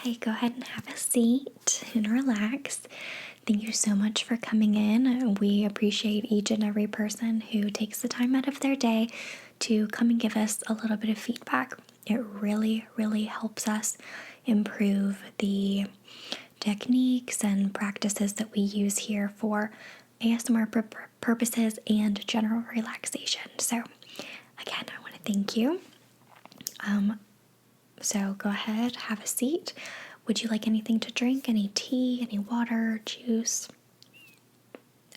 Hi, go ahead and have a seat and relax. Thank you so much for coming in. We appreciate each and every person who takes the time out of their day to come and give us a little bit of feedback. It really, really helps us improve the techniques and practices that we use here for ASMR purposes and general relaxation. So, again, I want to thank you. So go ahead, have a seat. Would you like anything to drink? Any tea, any water, juice?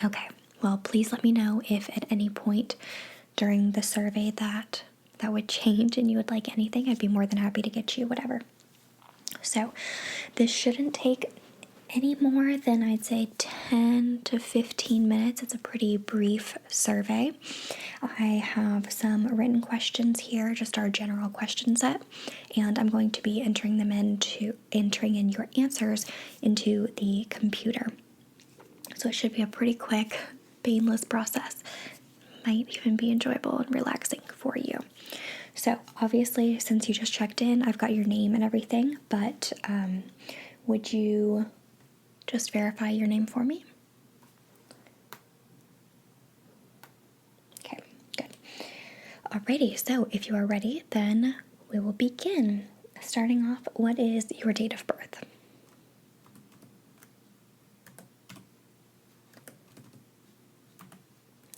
Okay, well, please let me know if at any point during the survey that would change and you would like anything. I'd be more than happy to get you whatever. So this shouldn't take any more than, I'd say, 10 to 15 minutes. It's a pretty brief survey. I have some written questions here, just our general question set, and I'm going to be entering in your answers into the computer. So it should be a pretty quick, painless process. Might even be enjoyable and relaxing for you. So obviously, since you just checked in, I've got your name and everything, but would you just verify your name for me? Okay, good. Alrighty, so if you are ready, then we will begin. Starting off, what is your date of birth?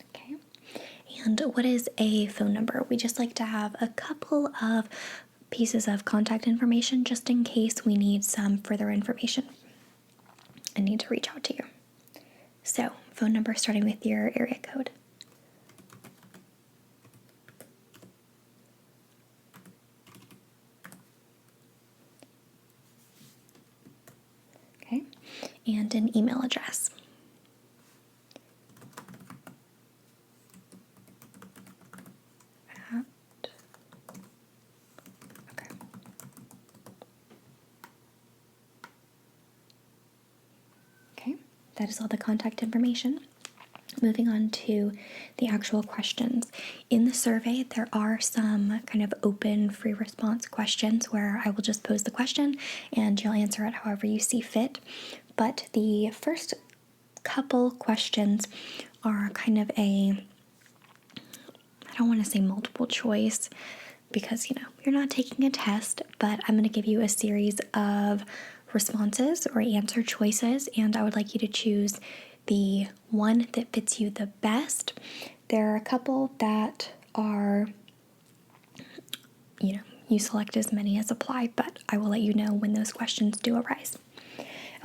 Okay, and what is a phone number? We just like to have a couple of pieces of contact information just in case we need some further information and need to reach out to you. So, phone number starting with your area code. Okay, and an email address. Okay. Okay, that is all the contact information. Moving on to the actual questions. In the survey, there are some kind of open free response questions where I will just pose the question and you'll answer it however you see fit. But the first couple questions are kind of I don't want to say multiple choice because, you're not taking a test, but I'm going to give you a series of responses or answer choices, and I would like you to choose the one that fits you the best. There are a couple that are, you select as many as apply, but I will let you know when those questions do arise.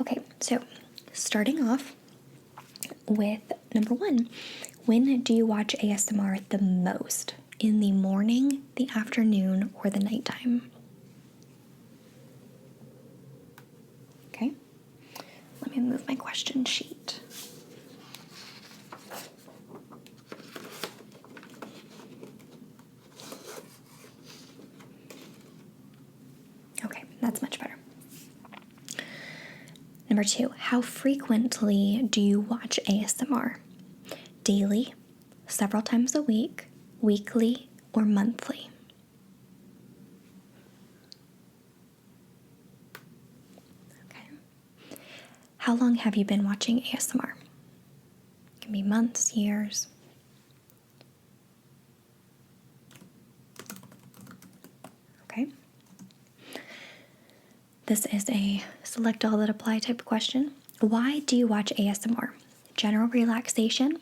Okay, so starting off with number one, when do you watch ASMR the most? In the morning, the afternoon, or the nighttime? Okay, let me move my question sheet. Okay, that's much better. Number two, how frequently do you watch ASMR? Daily, several times a week, weekly, or monthly? Okay. How long have you been watching ASMR? It can be months, years. Okay. This is a select all that apply type of question. Why do you watch ASMR? General relaxation,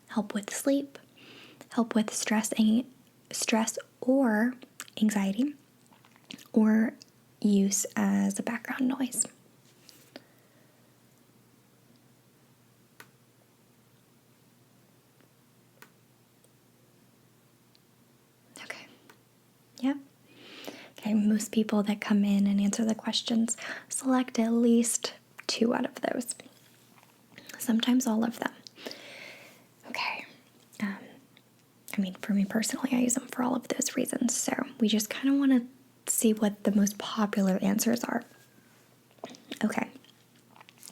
help with sleep, help with stress or anxiety, or use as a background noise. Okay. Yep. Okay, most people that come in and answer the questions select at least 2 out of those. Sometimes all of them. Okay. For me personally, I use them for all of those reasons. So we just kind of want to see what the most popular answers are. Okay.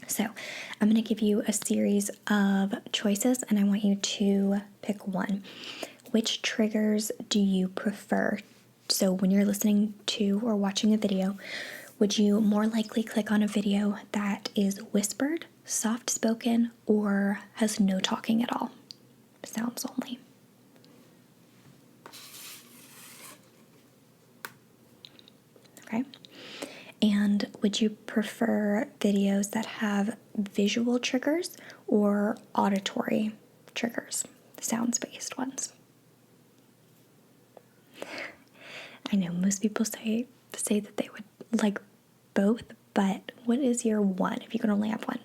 So I'm going to give you a series of choices and I want you to pick one. Which triggers do you prefer? So when you're listening to or watching a video, Would you more likely click on a video that is whispered, soft spoken, or has no talking at all? Sounds only. Okay. And would you prefer videos that have visual triggers or auditory triggers, sounds-based ones? I know most people say that they would like both, but what is your one if you can only have one?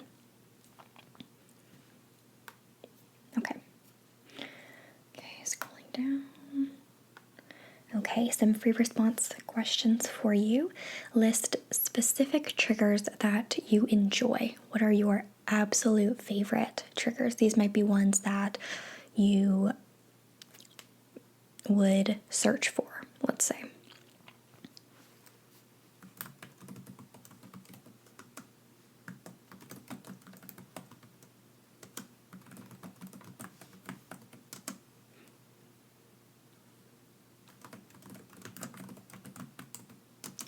Okay. Okay, scrolling down. Okay, some free response questions for you. List specific triggers that you enjoy. What are your absolute favorite triggers? These might be ones that you would search for, let's say.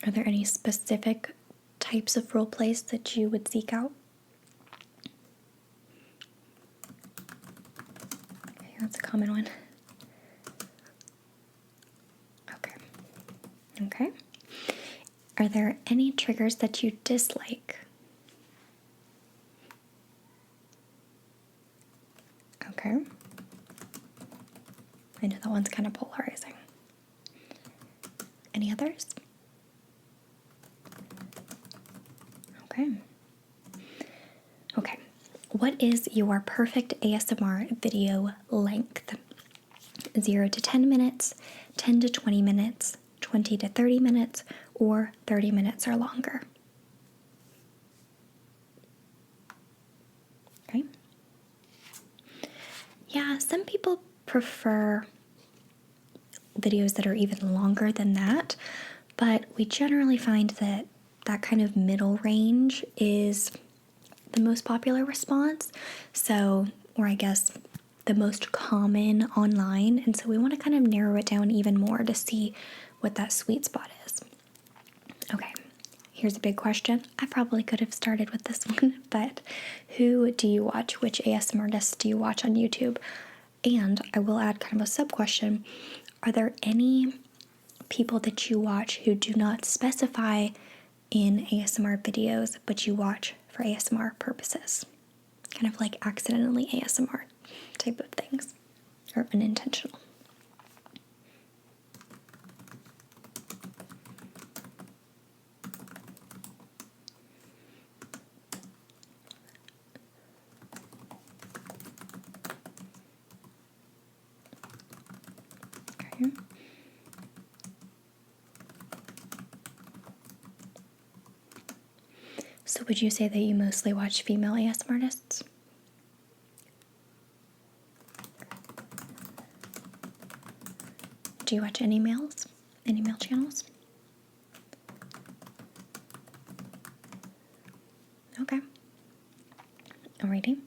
Are there any specific types of role plays that you would seek out? Okay, that's a common one. Okay. Okay. Are there any triggers that you dislike? Okay. I know that one's kind of polarizing. Any others? Okay. Okay. What is your perfect ASMR video length? 0 to 10 minutes, 10 to 20 minutes, 20 to 30 minutes, or 30 minutes or longer? Okay. Yeah, some people prefer videos that are even longer than that, but we generally find that that kind of middle range is the most popular response. So, or I guess the most common online. And so we want to kind of narrow it down even more to see what that sweet spot is. Okay, here's a big question. I probably could have started with this one, but who do you watch? Which ASMR artists do you watch on YouTube? And I will add kind of a sub question. Are there any people that you watch who do not specify in ASMR videos, but you watch for ASMR purposes? Kind of like accidentally ASMR type of things, or unintentional. Okay. So would you say that you mostly watch female ASMR artists? Do you watch any males? Any male channels? Okay. Alrighty.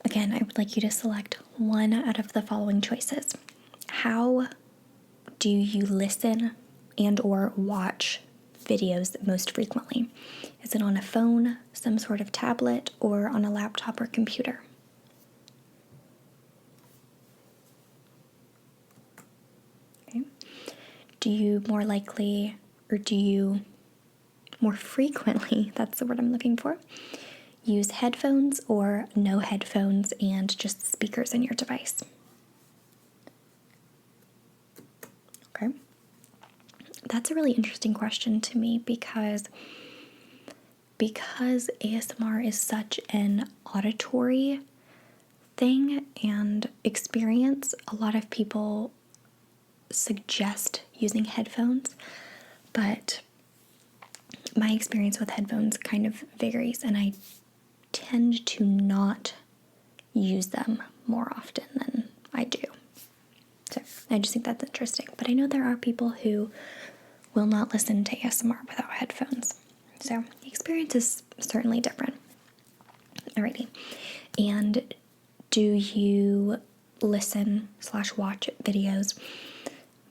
Again, I would like you to select one out of the following choices. How do you listen and or watch videos most frequently? Is it on a phone, some sort of tablet, or on a laptop or computer? Okay. Do you more likely, or do you more frequently, that's the word I'm looking for, use headphones or no headphones and just speakers in your device? Okay. That's a really interesting question to me because ASMR is such an auditory thing and experience, a lot of people suggest using headphones, but my experience with headphones kind of varies, and I tend to not use them more often than I do. So I just think that's interesting. But I know there are people who will not listen to ASMR without headphones. So the experience is certainly different. Alrighty. And do you listen/watch videos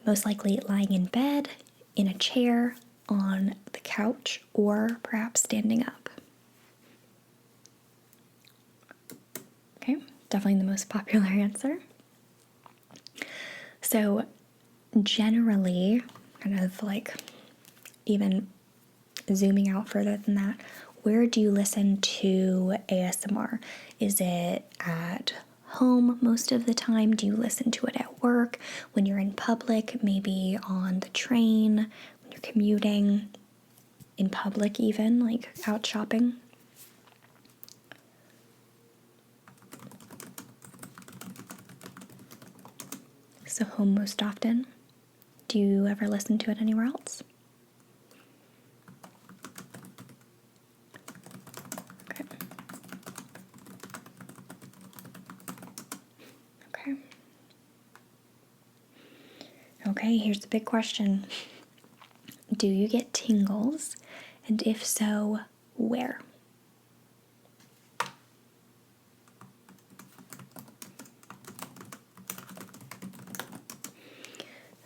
most likely lying in bed, in a chair, on the couch or perhaps standing up? Okay, definitely the most popular answer. So generally, kind of like even zooming out further than that, where do you listen to ASMR? Is it at home most of the time? Do you listen to it at work, when you're in public, maybe on the train, when you're commuting, in public even, like out shopping? So home most often. Do you ever listen to it anywhere else? Okay. Okay. Okay, here's the big question. Do you get tingles? And if so, where?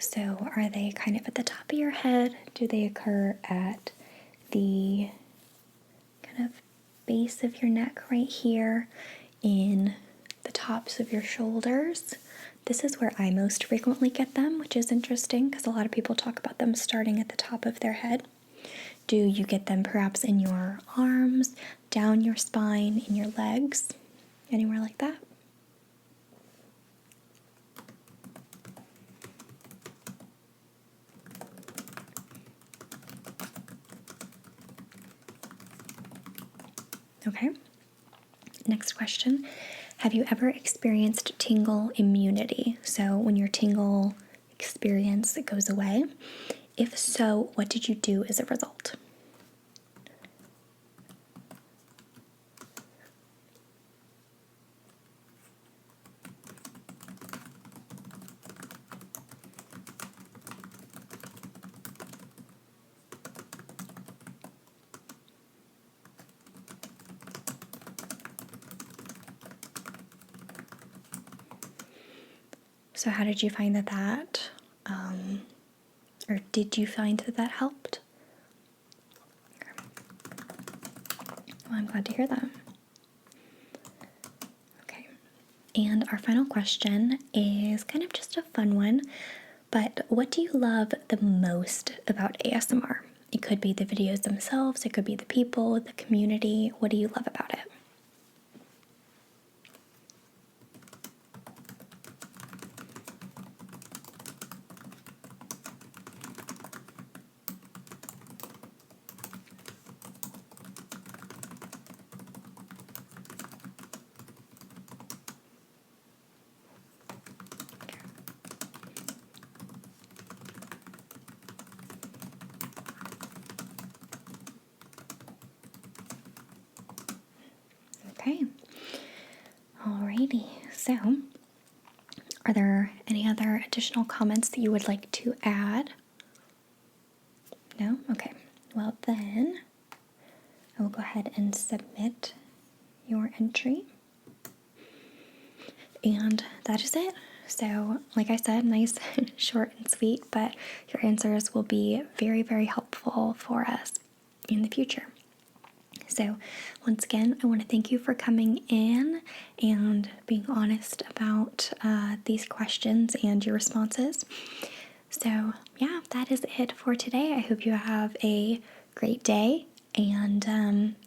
So are they kind of at the top of your head? Do they occur at the kind of base of your neck right here, in the tops of your shoulders? This is where I most frequently get them, which is interesting because a lot of people talk about them starting at the top of their head. Do you get them perhaps in your arms, down your spine, in your legs, anywhere like that? Okay. Next question. Have you ever experienced tingle immunity? So when your tingle experience goes away, if so, what did you do as a result? So how did you find that or did you find that helped? Well, I'm glad to hear that. Okay. And our final question is kind of just a fun one, but what do you love the most about ASMR? It could be the videos themselves, it could be the people, the community. What do you love about it? Okay. Alrighty. So, are there any other additional comments that you would like to add? No? Okay. Well, then I will go ahead and submit your entry. And that is it. So, like I said, nice, short and sweet, but your answers will be very, very helpful for us in the future. So, once again, I want to thank you for coming in and being honest about these questions and your responses. So, yeah, that is it for today. I hope you have a great day, and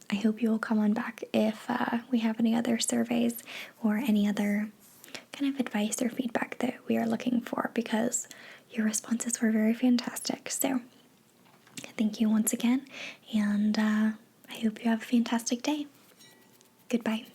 I hope you will come on back if we have any other surveys or any other kind of advice or feedback that we are looking for, because your responses were very fantastic. So, thank you once again, and I hope you have a fantastic day. Goodbye.